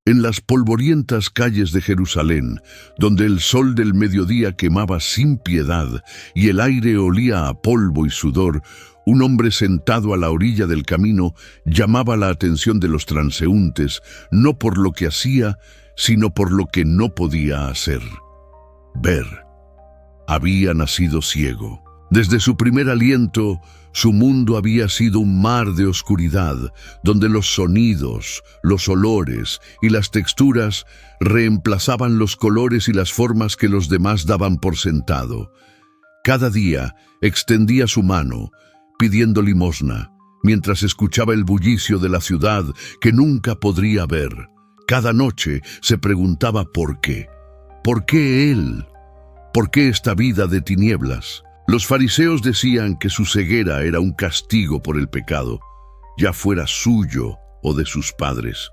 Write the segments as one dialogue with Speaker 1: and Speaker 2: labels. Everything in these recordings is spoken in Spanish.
Speaker 1: En las polvorientas calles de Jerusalén, donde el sol del mediodía quemaba sin piedad y el aire olía a polvo y sudor, un hombre sentado a la orilla del camino llamaba la atención de los transeúntes, no por lo que hacía, sino por lo que no podía hacer. Ver. Había nacido ciego. Desde su primer aliento, su mundo había sido un mar de oscuridad, donde los sonidos, los olores y las texturas reemplazaban los colores y las formas que los demás daban por sentado. Cada día extendía su mano, pidiendo limosna, mientras escuchaba el bullicio de la ciudad que nunca podría ver. Cada noche se preguntaba por qué. ¿Por qué él? ¿Por qué esta vida de tinieblas? Los fariseos decían que su ceguera era un castigo por el pecado, ya fuera suyo o de sus padres.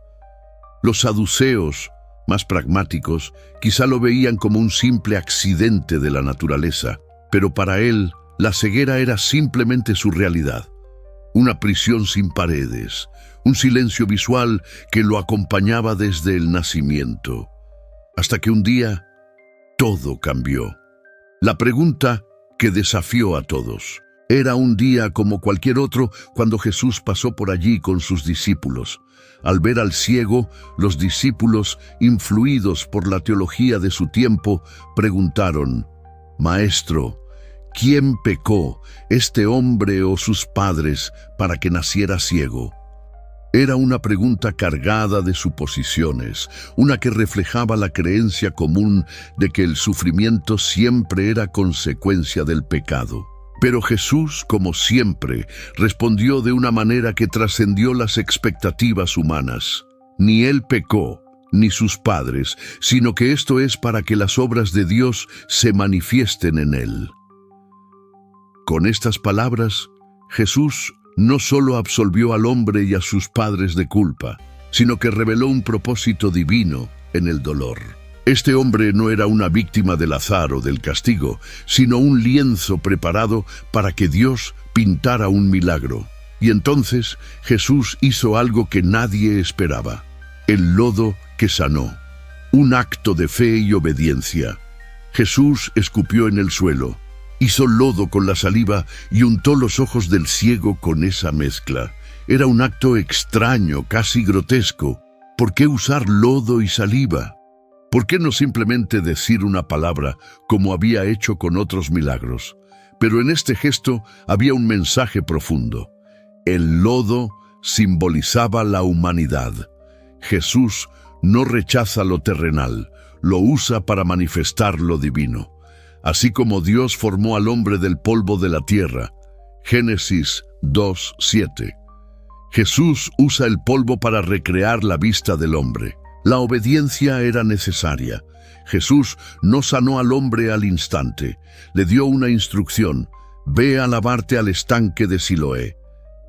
Speaker 1: Los saduceos, más pragmáticos, quizá lo veían como un simple accidente de la naturaleza, pero para él, la ceguera era simplemente su realidad. Una prisión sin paredes, un silencio visual que lo acompañaba desde el nacimiento. Hasta que un día, todo cambió. La pregunta que desafió a todos. Era un día como cualquier otro cuando Jesús pasó por allí con sus discípulos. Al ver al ciego, los discípulos, influidos por la teología de su tiempo, preguntaron: «Maestro, ¿quién pecó, este hombre o sus padres, para que naciera ciego?». Era una pregunta cargada de suposiciones, una que reflejaba la creencia común de que el sufrimiento siempre era consecuencia del pecado. Pero Jesús, como siempre, respondió de una manera que trascendió las expectativas humanas. Ni él pecó, ni sus padres, sino que esto es para que las obras de Dios se manifiesten en él. Con estas palabras, Jesús no solo absolvió al hombre y a sus padres de culpa, sino que reveló un propósito divino en el dolor. Este hombre no era una víctima del azar o del castigo, sino un lienzo preparado para que Dios pintara un milagro. Y entonces Jesús hizo algo que nadie esperaba: el lodo que sanó. Un acto de fe y obediencia. Jesús escupió en el suelo, hizo lodo con la saliva y untó los ojos del ciego con esa mezcla. Era un acto extraño, casi grotesco. ¿Por qué usar lodo y saliva? ¿Por qué no simplemente decir una palabra, como había hecho con otros milagros? Pero en este gesto había un mensaje profundo. El lodo simbolizaba la humanidad. Jesús no rechaza lo terrenal, lo usa para manifestar lo divino. Así como Dios formó al hombre del polvo de la tierra, Génesis 2:7. Jesús usa el polvo para recrear la vista del hombre. La obediencia era necesaria. Jesús no sanó al hombre al instante. Le dio una instrucción: ve a lavarte al estanque de Siloé.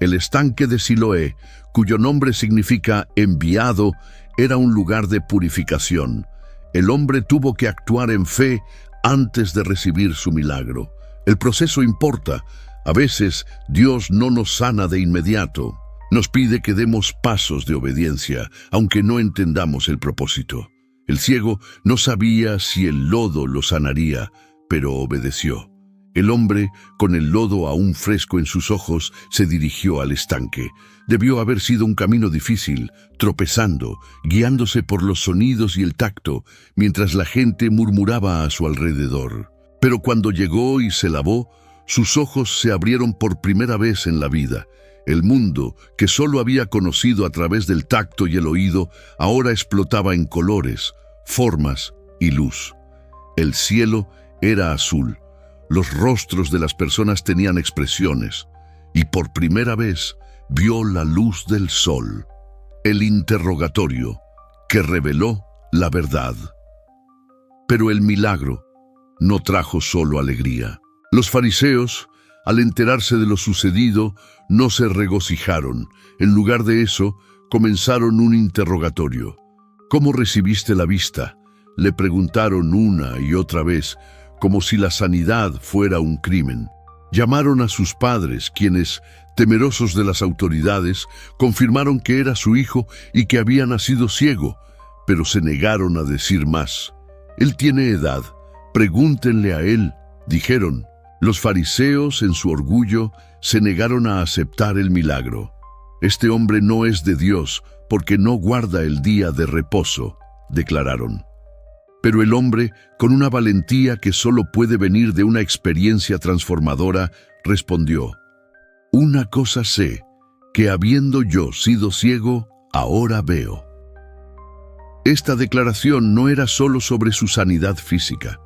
Speaker 1: El estanque de Siloé, cuyo nombre significa enviado, era un lugar de purificación. El hombre tuvo que actuar en fe antes de recibir su milagro. El proceso importa. A veces Dios no nos sana de inmediato. Nos pide que demos pasos de obediencia, aunque no entendamos el propósito. El ciego no sabía si el lodo lo sanaría, pero obedeció. El hombre, con el lodo aún fresco en sus ojos, se dirigió al estanque. Debió haber sido un camino difícil, tropezando, guiándose por los sonidos y el tacto, mientras la gente murmuraba a su alrededor. Pero cuando llegó y se lavó, sus ojos se abrieron por primera vez en la vida. El mundo, que solo había conocido a través del tacto y el oído, ahora explotaba en colores, formas y luz. El cielo era azul. Los rostros de las personas tenían expresiones, y por primera vez vio la luz del sol, el interrogatorio que reveló la verdad. Pero el milagro no trajo solo alegría. Los fariseos, al enterarse de lo sucedido, no se regocijaron. En lugar de eso, comenzaron un interrogatorio. ¿Cómo recibiste la vista?, le preguntaron una y otra vez, como si la sanidad fuera un crimen. Llamaron a sus padres, quienes, temerosos de las autoridades, confirmaron que era su hijo y que había nacido ciego. pero se negaron a decir más. «Él tiene edad, pregúntenle a él», dijeron. Los fariseos, en su orgullo, se negaron a aceptar el milagro. «Este hombre no es de Dios, porque no guarda el día de reposo», declararon. Pero el hombre, con una valentía que solo puede venir de una experiencia transformadora, respondió: «Una cosa sé, que habiendo yo sido ciego, ahora veo». Esta declaración no era solo sobre su sanidad física.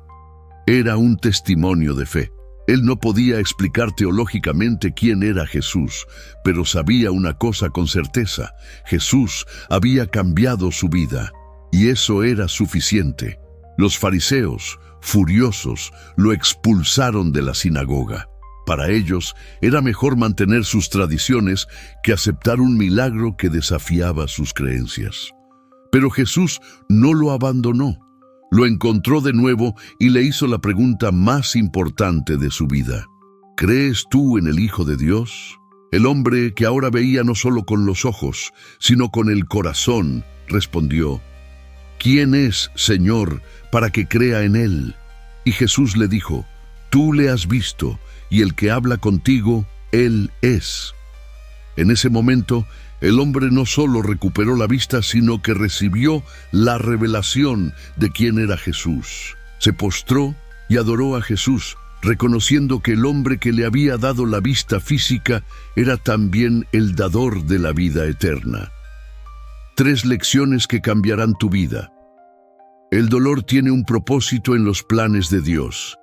Speaker 1: Era un testimonio de fe. Él no podía explicar teológicamente quién era Jesús, pero sabía una cosa con certeza: Jesús había cambiado su vida, y eso era suficiente. Los fariseos, furiosos, lo expulsaron de la sinagoga. Para ellos era mejor mantener sus tradiciones que aceptar un milagro que desafiaba sus creencias. Pero Jesús no lo abandonó. Lo encontró de nuevo y le hizo la pregunta más importante de su vida: ¿crees tú en el Hijo de Dios? El hombre, que ahora veía no solo con los ojos, sino con el corazón, respondió: «¿Quién es, Señor, para que crea en él?». Y Jesús le dijo: «Tú le has visto, y el que habla contigo, él es». En ese momento, el hombre no solo recuperó la vista, sino que recibió la revelación de quién era Jesús. Se postró y adoró a Jesús, reconociendo que el hombre que le había dado la vista física era también el dador de la vida eterna. 3 lecciones que cambiarán tu vida. El dolor tiene un propósito en los planes de Dios.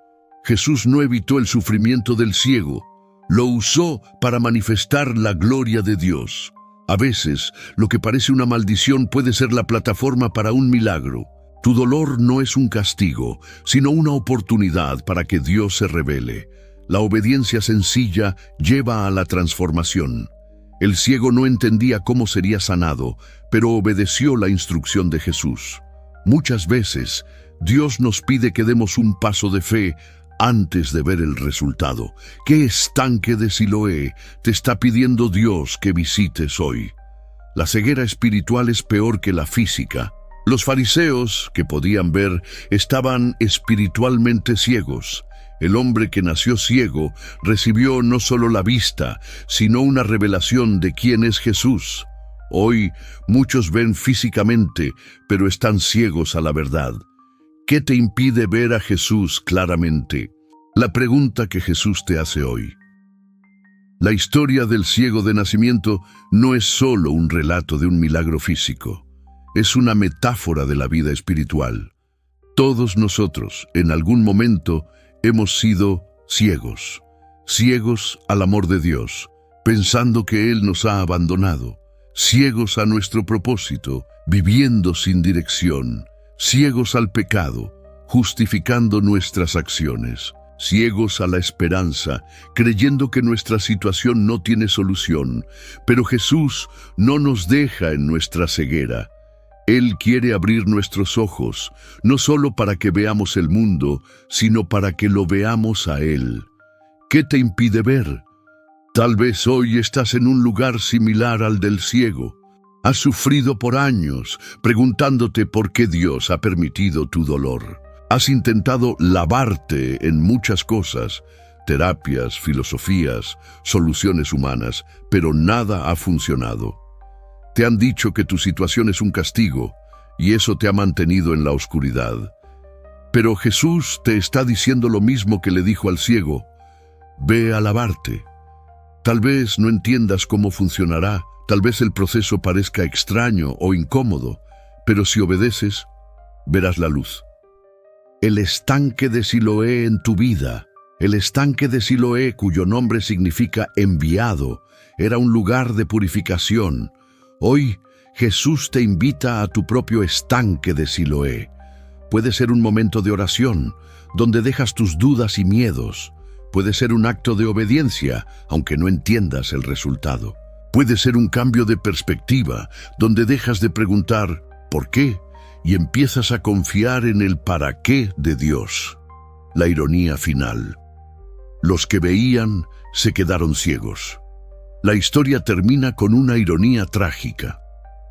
Speaker 1: Jesús no evitó el sufrimiento del ciego, lo usó para manifestar la gloria de Dios. A veces, lo que parece una maldición puede ser la plataforma para un milagro. Tu dolor no es un castigo, sino una oportunidad para que Dios se revele. La obediencia sencilla lleva a la transformación. El ciego no entendía cómo sería sanado, pero obedeció la instrucción de Jesús. Muchas veces, Dios nos pide que demos un paso de fe antes de ver el resultado. ¿Qué estanque de Siloé te está pidiendo Dios que visites hoy? La ceguera espiritual es peor que la física. Los fariseos, que podían ver, estaban espiritualmente ciegos. El hombre que nació ciego recibió no solo la vista, sino una revelación de quién es Jesús. Hoy muchos ven físicamente, pero están ciegos a la verdad. ¿Qué te impide ver a Jesús claramente? La pregunta que Jesús te hace hoy. La historia del ciego de nacimiento no es solo un relato de un milagro físico. Es una metáfora de la vida espiritual. Todos nosotros, en algún momento, hemos sido ciegos. Ciegos al amor de Dios, pensando que Él nos ha abandonado. Ciegos a nuestro propósito, viviendo sin dirección. Ciegos al pecado, justificando nuestras acciones. Ciegos a la esperanza, creyendo que nuestra situación no tiene solución. Pero Jesús no nos deja en nuestra ceguera. Él quiere abrir nuestros ojos, no solo para que veamos el mundo, sino para que lo veamos a Él. ¿Qué te impide ver? Tal vez hoy estás en un lugar similar al del ciego. Has sufrido por años, preguntándote por qué Dios ha permitido tu dolor. Has intentado lavarte en muchas cosas, terapias, filosofías, soluciones humanas, pero nada ha funcionado. Te han dicho que tu situación es un castigo, y eso te ha mantenido en la oscuridad. Pero Jesús te está diciendo lo mismo que le dijo al ciego: ve a lavarte. Tal vez no entiendas cómo funcionará, tal vez el proceso parezca extraño o incómodo, pero si obedeces, verás la luz. El estanque de Siloé en tu vida, el estanque de Siloé, cuyo nombre significa enviado, era un lugar de purificación. Hoy, Jesús te invita a tu propio estanque de Siloé. Puede ser un momento de oración, donde dejas tus dudas y miedos. Puede ser un acto de obediencia, aunque no entiendas el resultado. Puede ser un cambio de perspectiva, donde dejas de preguntar ¿por qué? Y empiezas a confiar en el para qué de Dios. La ironía final. Los que veían se quedaron ciegos. La historia termina con una ironía trágica.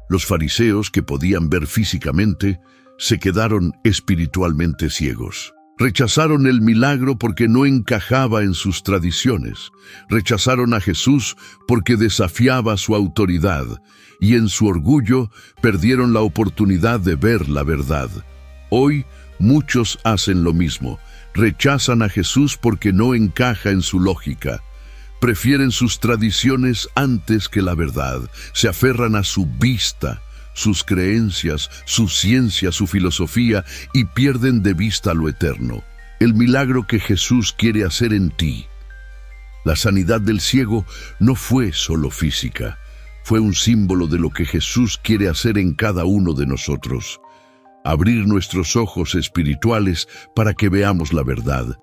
Speaker 1: Los fariseos, que podían ver físicamente, se quedaron espiritualmente ciegos. Rechazaron el milagro porque no encajaba en sus tradiciones. Rechazaron a Jesús porque desafiaba su autoridad, y en su orgullo perdieron la oportunidad de ver la verdad. Hoy muchos hacen lo mismo. Rechazan a Jesús porque no encaja en su lógica. Prefieren sus tradiciones antes que la verdad. Se aferran a su vista, sus creencias, su ciencia, su filosofía, y pierden de vista lo eterno, el milagro que Jesús quiere hacer en ti. La sanidad del ciego no fue solo física, fue un símbolo de lo que Jesús quiere hacer en cada uno de nosotros. Abrir nuestros ojos espirituales para que veamos la verdad.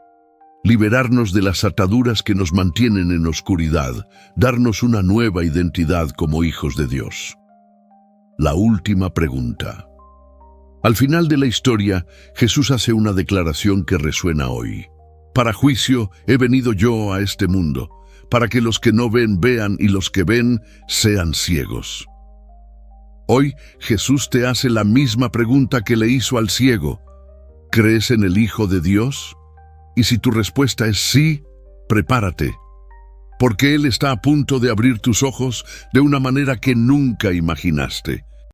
Speaker 1: Liberarnos de las ataduras que nos mantienen en oscuridad, darnos una nueva identidad como hijos de Dios. La última pregunta. Al final de la historia, Jesús hace una declaración que resuena hoy. Para juicio he venido yo a este mundo, para que los que no ven vean y los que ven sean ciegos. Hoy Jesús te hace la misma pregunta que le hizo al ciego. ¿Crees en el Hijo de Dios? Y si tu respuesta es sí, prepárate, porque Él está a punto de abrir tus ojos de una manera que nunca imaginaste.